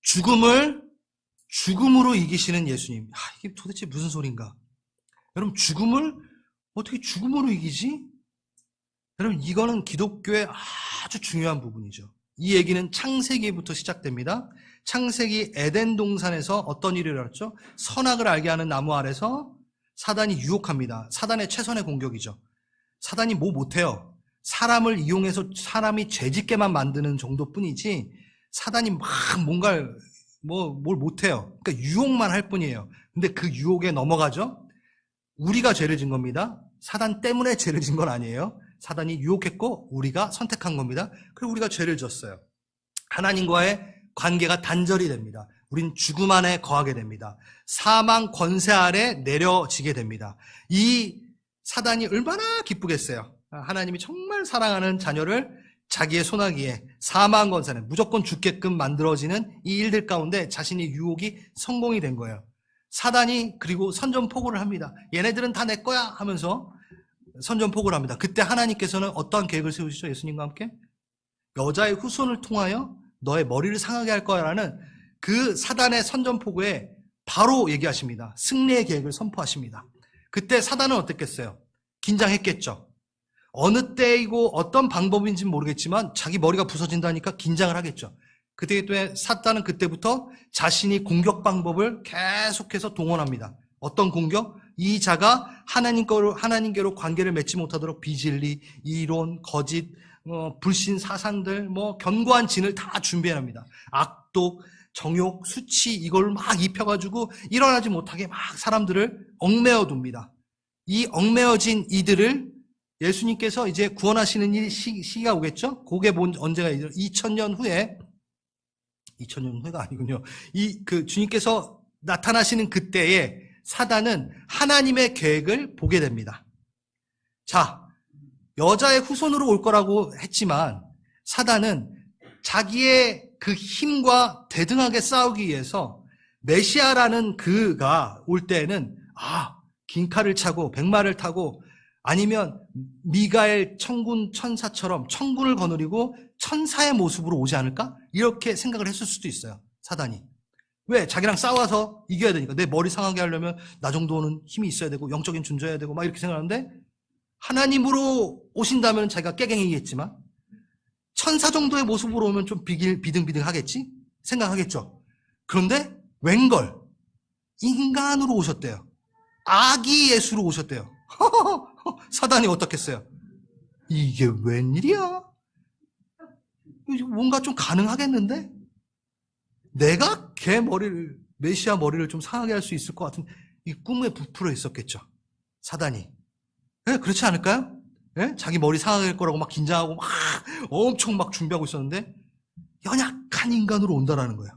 죽음을 죽음으로 이기시는 예수님. 이게 도대체 무슨 소린가? 여러분, 죽음을 어떻게 죽음으로 이기지? 여러분, 이거는 기독교의 아주 중요한 부분이죠. 이 얘기는 창세기부터 시작됩니다. 창세기 에덴 동산에서 어떤 일이 일어났죠? 선악을 알게 하는 나무 아래서 사단이 유혹합니다. 사단의 최선의 공격이죠. 사단이 뭐 못해요. 사람을 이용해서 사람이 죄짓게만 만드는 정도뿐이지 사단이 막 뭔가를 뭘 못해요. 그러니까 유혹만 할 뿐이에요. 근데 그 유혹에 넘어가죠. 우리가 죄를 진 겁니다. 사단 때문에 죄를 진 건 아니에요. 사단이 유혹했고 우리가 선택한 겁니다. 그리고 우리가 죄를 졌어요. 하나님과의 관계가 단절이 됩니다. 우린 죽음 안에 거하게 됩니다. 사망 권세 아래 내려지게 됩니다. 이 사단이 얼마나 기쁘겠어요. 하나님이 정말 사랑하는 자녀를 자기의 손아귀에 사망 권세는 무조건 죽게끔 만들어지는 이 일들 가운데 자신의 유혹이 성공이 된 거예요. 사단이 그리고 선전포고를 합니다. 얘네들은 다 내 거야 하면서 선전포고를 합니다. 그때 하나님께서는 어떠한 계획을 세우시죠? 예수님과 함께 여자의 후손을 통하여 너의 머리를 상하게 할 거야라는 그 사단의 선전포고에 바로 얘기하십니다. 승리의 계획을 선포하십니다. 그때 사단은 어땠겠어요? 긴장했겠죠. 어느 때이고 어떤 방법인지는 모르겠지만 자기 머리가 부서진다니까 긴장을 하겠죠. 그때 사단은 그때부터 자신이 공격 방법을 계속해서 동원합니다. 어떤 공격? 이 자가 하나님께로 관계를 맺지 못하도록 비진리, 이론, 거짓, 불신 사상들, 견고한 진을 다 준비합니다. 악독, 정욕, 수치 이걸 막 입혀가지고 일어나지 못하게 막 사람들을 얽매어 둡니다. 이 얽매어진 이들을 예수님께서 이제 구원하시는 시기가 오겠죠? 그게 언제가 2000년 후에 2000년 후가 아니군요. 주님께서 나타나시는 그때에 사단은 하나님의 계획을 보게 됩니다. 자, 여자의 후손으로 올 거라고 했지만 사단은 자기의 그 힘과 대등하게 싸우기 위해서 메시아라는 그가 올 때에는 긴 칼을 차고 백마를 타고 아니면 미가엘 천군 천사처럼 천군을 거느리고 천사의 모습으로 오지 않을까? 이렇게 생각을 했을 수도 있어요. 사단이. 왜? 자기랑 싸워서 이겨야 되니까. 내 머리 상하게 하려면 나 정도는 힘이 있어야 되고 영적인 존재여야 되고 막 이렇게 생각하는데 하나님으로 오신다면 자기가 깨갱이겠지만 천사 정도의 모습으로 오면 좀 비등비등 하겠지? 생각하겠죠. 그런데 웬걸 인간으로 오셨대요. 아기 예수로 오셨대요. 사단이 어떻겠어요? 이게 웬일이야? 뭔가 좀 가능하겠는데? 내가 메시아 머리를 좀 상하게 할 수 있을 것 같은 이 꿈에 부풀어 있었겠죠. 사단이. 네, 그렇지 않을까요? 네? 자기 머리 상하게 할 거라고 막 긴장하고 막 엄청 막 준비하고 있었는데 연약한 인간으로 온다라는 거야.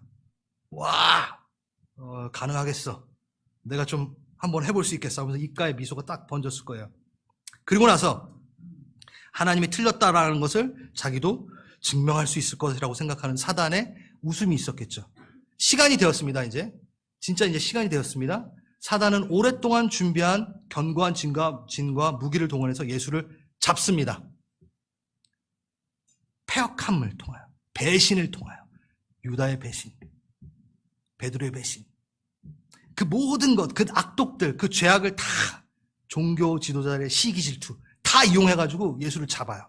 와, 가능하겠어. 내가 좀 한번 해볼 수 있겠어 하면서 입가에 미소가 딱 번졌을 거예요. 그리고 나서 하나님이 틀렸다라는 것을 자기도 증명할 수 있을 것이라고 생각하는 사단의 웃음이 있었겠죠. 시간이 되었습니다. 진짜 시간이 되었습니다. 사단은 오랫동안 준비한 견고한 진과 무기를 동원해서 예수를 잡습니다. 패역함을 통하여, 배신을 통하여, 유다의 배신, 베드로의 배신. 그 모든 것, 그 악독들, 그 죄악을 다 종교 지도자들의 시기 질투 다 이용해가지고 예수를 잡아요.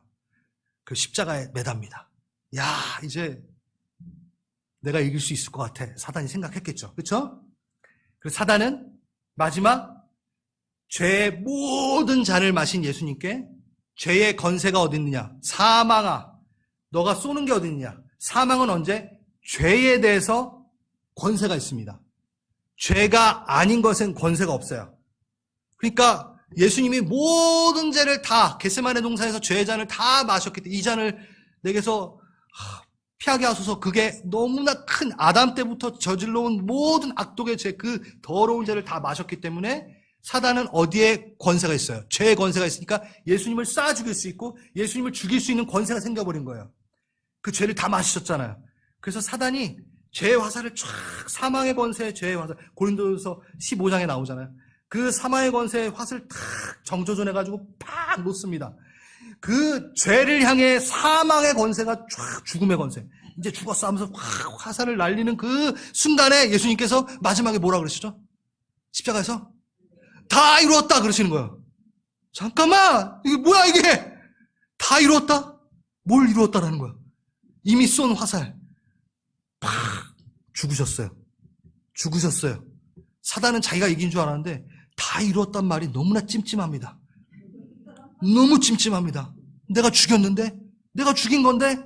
그 십자가에 매답니다. 야, 이제 내가 이길 수 있을 것 같아. 사단이 생각했겠죠. 그렇죠? 그래서 사단은 마지막 죄의 모든 잔을 마신 예수님께 죄의 건세가 어디 있느냐? 사망아, 너가 쏘는 게 어디 있느냐? 사망은 언제? 죄에 대해서 권세가 있습니다. 죄가 아닌 것은 권세가 없어요. 그러니까 예수님이 모든 죄를 다 겟세마네 동산에서 죄의 잔을 다 마셨기 때문에 이 잔을 내게서 피하게 하소서. 그게 너무나 큰 아담 때부터 저질러 온 모든 악독의 죄, 그 더러운 죄를 다 마셨기 때문에 사단은 어디에 권세가 있어요? 죄의 권세가 있으니까 예수님을 쏴 죽일 수 있고 예수님을 죽일 수 있는 권세가 생겨버린 거예요. 그 죄를 다 마시셨잖아요. 그래서 사단이 죄의 화살을 쫙, 사망의 권세의 죄의 화살, 고린도서 15장에 나오잖아요. 그 사망의 권세의 화살을 탁 정조준해가지고 팍 놓습니다. 그 죄를 향해 사망의 권세가 쫙, 죽음의 권세, 이제 죽었어 하면서 확 화살을 날리는 그 순간에 예수님께서 마지막에 뭐라 그러시죠? 십자가에서 다 이루었다 그러시는 거예요. 잠깐만, 이게 뭐야 이게? 다 이루었다? 뭘 이루었다라는 거야? 이미 쏜 화살 팍 죽으셨어요. 죽으셨어요. 사단은 자기가 이긴 줄 알았는데 다 이루었단 말이 너무나 찜찜합니다. 너무 찜찜합니다. 내가 죽였는데, 내가 죽인 건데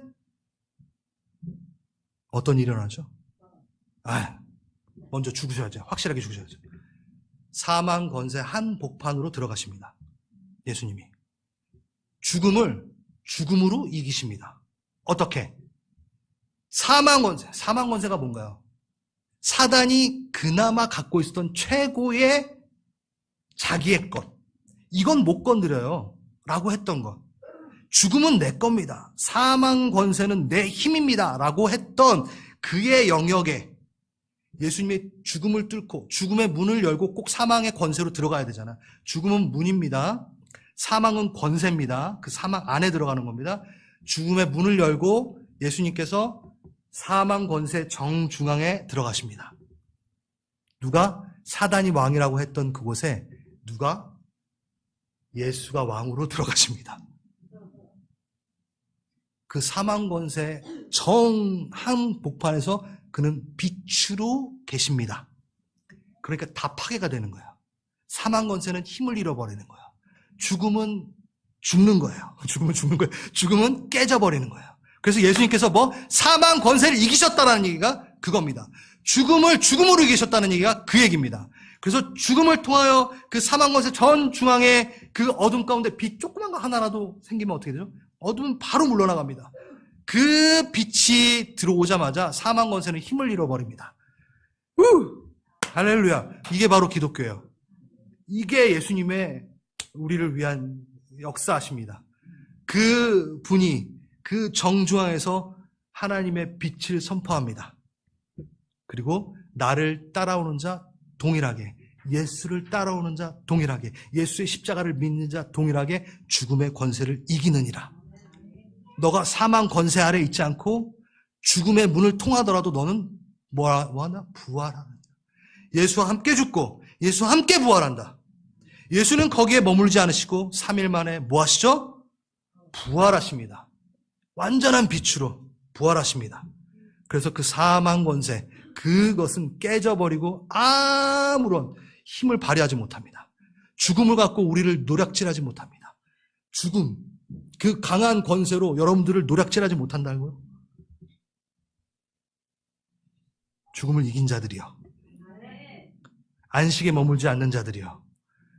어떤 일이 일어나죠? 먼저 죽으셔야죠. 확실하게 죽으셔야죠. 사망 권세 한복판으로 들어가십니다. 예수님이 죽음을 죽음으로 이기십니다. 어떻게? 사망 권세가 뭔가요? 사단이 그나마 갖고 있었던 최고의 자기의 것, 이건 못 건드려요 라고 했던 것, 죽음은 내 겁니다, 사망 권세는 내 힘입니다 라고 했던 그의 영역에 예수님이 죽음을 뚫고 죽음의 문을 열고 꼭 사망의 권세로 들어가야 되잖아. 죽음은 문입니다. 사망은 권세입니다. 그 사망 안에 들어가는 겁니다. 죽음의 문을 열고 예수님께서 사망 권세 정중앙에 들어가십니다. 누가? 사단이 왕이라고 했던 그곳에 누가? 예수가 왕으로 들어가십니다. 그 사망 권세 정한복판에서 그는 빛으로 계십니다. 그러니까 다 파괴가 되는 거예요. 사망 권세는 힘을 잃어버리는 거예요. 죽음은 죽는 거예요. 죽음은 죽는 거예요. 죽음은 깨져버리는 거예요. 그래서 예수님께서 사망 권세를 이기셨다는 얘기가 그겁니다. 죽음을 죽음으로 이기셨다는 얘기가 그 얘기입니다. 그래서 죽음을 통하여 그 사망 권세 전 중앙에 그 어둠 가운데 빛 조그만 거 하나라도 생기면 어떻게 되죠? 어둠은 바로 물러나갑니다. 그 빛이 들어오자마자 사망 권세는 힘을 잃어버립니다. 할렐루야. 이게 바로 기독교예요. 이게 예수님의 우리를 위한 역사십니다. 그 분이 그 정중앙에서 하나님의 빛을 선포합니다. 그리고 나를 따라오는 자 동일하게, 예수를 따라오는 자 동일하게, 예수의 십자가를 믿는 자 동일하게 죽음의 권세를 이기느니라. 너가 사망 권세 아래 있지 않고 죽음의 문을 통하더라도 너는 뭐하나? 부활하는. 예수와 함께 죽고 예수와 함께 부활한다. 예수는 거기에 머물지 않으시고 3일 만에 뭐 하시죠? 부활하십니다. 완전한 빛으로 부활하십니다. 그래서 그 사망 권세, 그것은 깨져버리고 아무런 힘을 발휘하지 못합니다. 죽음을 갖고 우리를 노략질하지 못합니다. 죽음, 그 강한 권세로 여러분들을 노략질하지 못한다고요? 죽음을 이긴 자들이요, 안식에 머물지 않는 자들이요,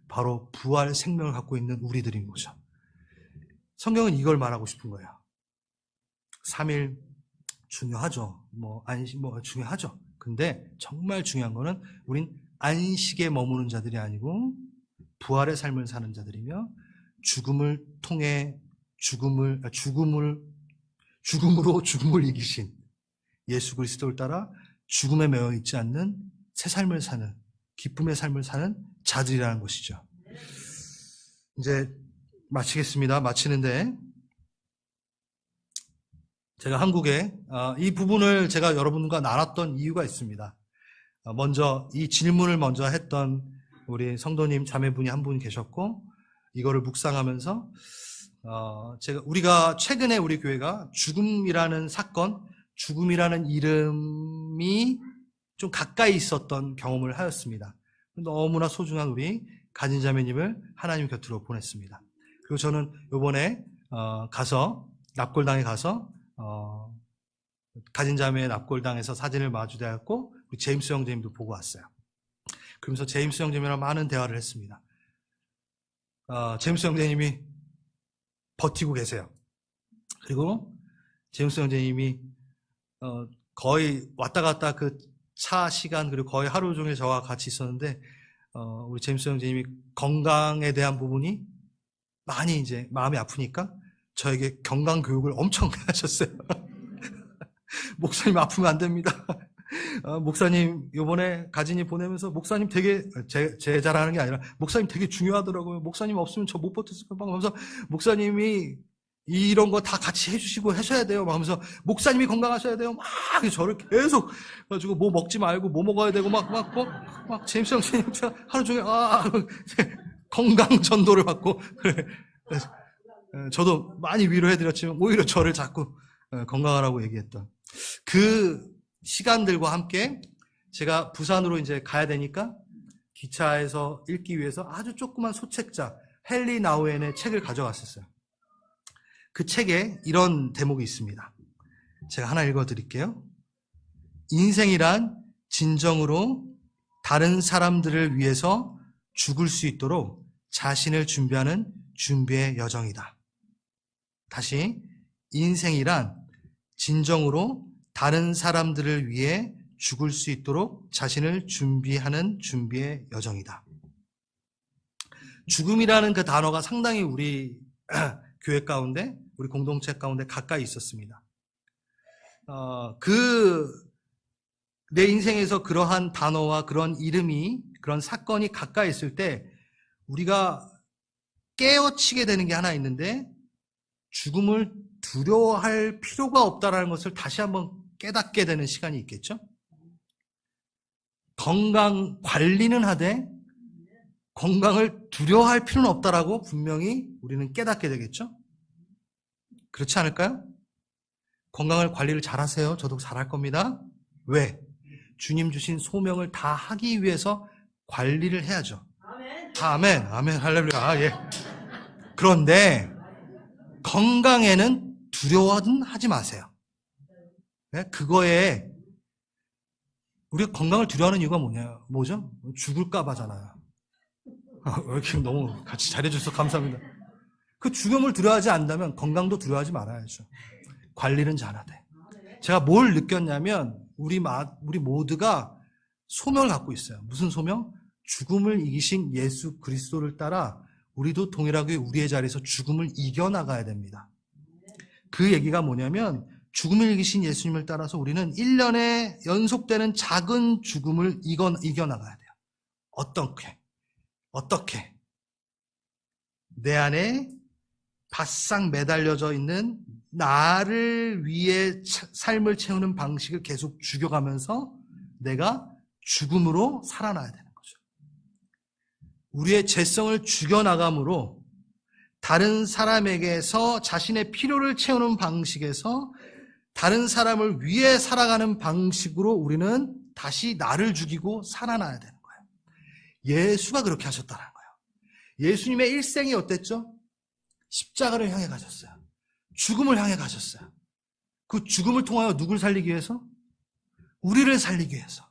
바로 부활 생명을 갖고 있는 우리들인 거죠. 성경은 이걸 말하고 싶은 거예요. 3일 중요하죠. 안식 중요하죠. 근데 정말 중요한 거는 우린 안식에 머무는 자들이 아니고 부활의 삶을 사는 자들이며 죽음을 통해 죽음으로 죽음을 이기신 예수 그리스도를 따라 죽음에 매여 있지 않는 새 삶을 사는, 기쁨의 삶을 사는 자들이라는 것이죠. 이제 마치겠습니다. 마치는데 제가 한국에 이 부분을 제가 여러분과 나눴던 이유가 있습니다. 먼저 이 질문을 먼저 했던 우리 성도님 자매분이 한 분 계셨고, 이거를 묵상하면서 우리가 최근에 우리 교회가 죽음이라는 사건, 죽음이라는 이름이 좀 가까이 있었던 경험을 하였습니다. 너무나 소중한 우리 가진 자매님을 하나님 곁으로 보냈습니다. 그리고 저는 이번에 가서 납골당에 가서 가진 자매의 납골당에서 사진을 마주대했고, 우리 제임스 형제님도 보고 왔어요. 그러면서 제임스 형제님이랑 많은 대화를 했습니다. 제임스 형제님이 버티고 계세요. 그리고 제임스 형제님이 거의 왔다 갔다 그 차 시간, 그리고 거의 하루 종일 저와 같이 있었는데, 우리 제임스 형제님이 건강에 대한 부분이 많이 이제 마음이 아프니까 저에게 건강 교육을 엄청 하셨어요. 목사님 아프면 안 됩니다. 목사님 요번에 가진이 보내면서 목사님 되게 제 자랑하는 게 아니라 목사님 되게 중요하더라고요. 목사님 없으면 저 못 버텼을 거예요. 하면서 목사님이 이런 거 다 같이 해주시고 하셔야 돼요. 하면서 목사님이 건강하셔야 돼요. 막 저를 계속 가지고 뭐 먹지 말고 뭐 먹어야 되고 막 제임스 형님 하루 종일 건강 전도를 받고 그래. 저도 많이 위로해드렸지만 오히려 저를 자꾸 건강하라고 얘기했던 그 시간들과 함께 제가 부산으로 이제 가야 되니까 기차에서 읽기 위해서 아주 조그만 소책자 헨리 나우엔의 책을 가져갔었어요. 그 책에 이런 대목이 있습니다. 제가 하나 읽어드릴게요. 인생이란 진정으로 다른 사람들을 위해서 죽을 수 있도록 자신을 준비하는 준비의 여정이다. 다시, 인생이란 진정으로 다른 사람들을 위해 죽을 수 있도록 자신을 준비하는 준비의 여정이다. 죽음이라는 그 단어가 상당히 우리 교회 가운데, 우리 공동체 가운데 가까이 있었습니다. 내 인생에서 그러한 단어와 그런 이름이, 그런 사건이 가까이 있을 때 우리가 깨어치게 되는 게 하나 있는데, 죽음을 두려워할 필요가 없다라는 것을 다시 한번 깨닫게 되는 시간이 있겠죠? 건강 관리는 하되 건강을 두려워할 필요는 없다라고 분명히 우리는 깨닫게 되겠죠? 그렇지 않을까요? 건강을 관리를 잘하세요. 저도 잘할 겁니다. 왜? 주님 주신 소명을 다 하기 위해서 관리를 해야죠. 아멘, 아멘, 할렐루야. 예. 그런데 건강에는 두려워는 하지 마세요. 그거에 우리가 건강을 두려워하는 이유가 뭐죠? 죽을까 봐잖아요. 이렇게 너무 같이 잘해주셔서 감사합니다. 그 죽음을 두려워하지 않는다면 건강도 두려워하지 말아야죠. 관리는 잘하되. 제가 뭘 느꼈냐면 우리 모두가 소명을 갖고 있어요. 무슨 소명? 죽음을 이기신 예수 그리스도를 따라 우리도 동일하게 우리의 자리에서 죽음을 이겨나가야 됩니다. 그 얘기가 뭐냐면 죽음을 이기신 예수님을 따라서 우리는 1년에 연속되는 작은 죽음을 이겨나가야 돼요. 어떻게? 내 안에 바싹 매달려져 있는 나를 위해 삶을 채우는 방식을 계속 죽여가면서 내가 죽음으로 살아나야 되는 거죠. 우리의 죄성을 죽여나감으로 다른 사람에게서 자신의 필요를 채우는 방식에서 다른 사람을 위해 살아가는 방식으로 우리는 다시 나를 죽이고 살아나야 되는 거예요. 예수가 그렇게 하셨다는 거예요. 예수님의 일생이 어땠죠? 십자가를 향해 가셨어요. 죽음을 향해 가셨어요. 그 죽음을 통하여 누굴 살리기 위해서? 우리를 살리기 위해서.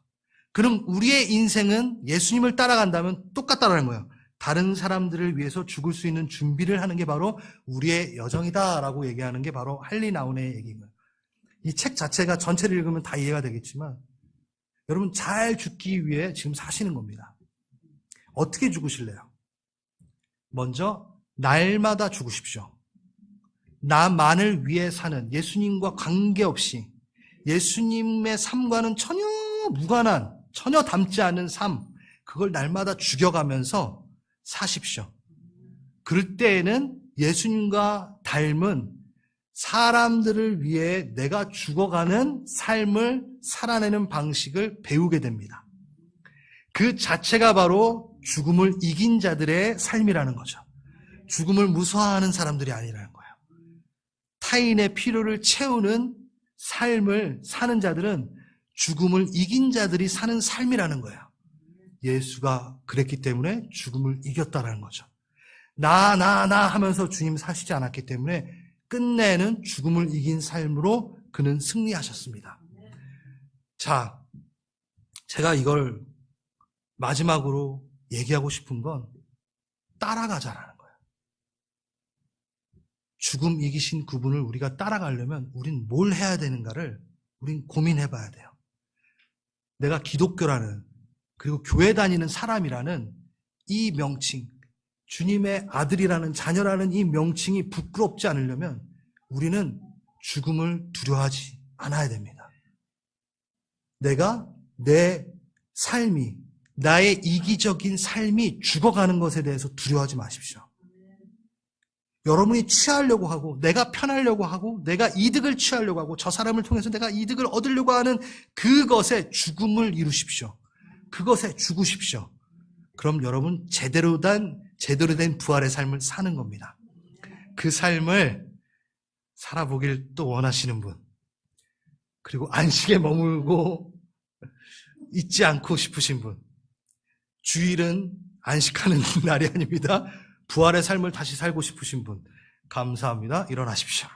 그럼 우리의 인생은 예수님을 따라간다면 똑같다는 거예요. 다른 사람들을 위해서 죽을 수 있는 준비를 하는 게 바로 우리의 여정이다라고 얘기하는 게 바로 헨리 나우엔의 얘기입니다. 이 책 자체가 전체를 읽으면 다 이해가 되겠지만 여러분 잘 죽기 위해 지금 사시는 겁니다. 어떻게 죽으실래요? 먼저 날마다 죽으십시오. 나만을 위해 사는 예수님과 관계없이 예수님의 삶과는 전혀 무관한, 전혀 닮지 않은 삶, 그걸 날마다 죽여가면서 사십시오. 그럴 때에는 예수님과 닮은 사람들을 위해 내가 죽어가는 삶을 살아내는 방식을 배우게 됩니다. 그 자체가 바로 죽음을 이긴 자들의 삶이라는 거죠. 죽음을 무서워하는 사람들이 아니라는 거예요. 타인의 필요를 채우는 삶을 사는 자들은 죽음을 이긴 자들이 사는 삶이라는 거예요. 예수가 그랬기 때문에 죽음을 이겼다라는 거죠. 나 하면서 주님 사시지 않았기 때문에 끝내는 죽음을 이긴 삶으로 그는 승리하셨습니다. 자, 제가 이걸 마지막으로 얘기하고 싶은 건 따라가자라는 거예요. 죽음 이기신 그분을 우리가 따라가려면 우린 뭘 해야 되는가를 우린 고민해 봐야 돼요. 내가 기독교라는, 그리고 교회 다니는 사람이라는 이 명칭, 주님의 아들이라는, 자녀라는 이 명칭이 부끄럽지 않으려면 우리는 죽음을 두려워하지 않아야 됩니다. 내가 내 삶이, 나의 이기적인 삶이 죽어가는 것에 대해서 두려워하지 마십시오. 여러분이 취하려고 하고, 내가 편하려고 하고, 내가 이득을 취하려고 하고, 저 사람을 통해서 내가 이득을 얻으려고 하는 그것에 죽음을 이루십시오. 그것에 죽으십시오. 그럼 여러분 제대로 된 부활의 삶을 사는 겁니다. 그 삶을 살아보길 또 원하시는 분, 그리고 안식에 머물고 있지 않고 싶으신 분, 주일은 안식하는 날이 아닙니다. 부활의 삶을 다시 살고 싶으신 분, 감사합니다. 일어나십시오.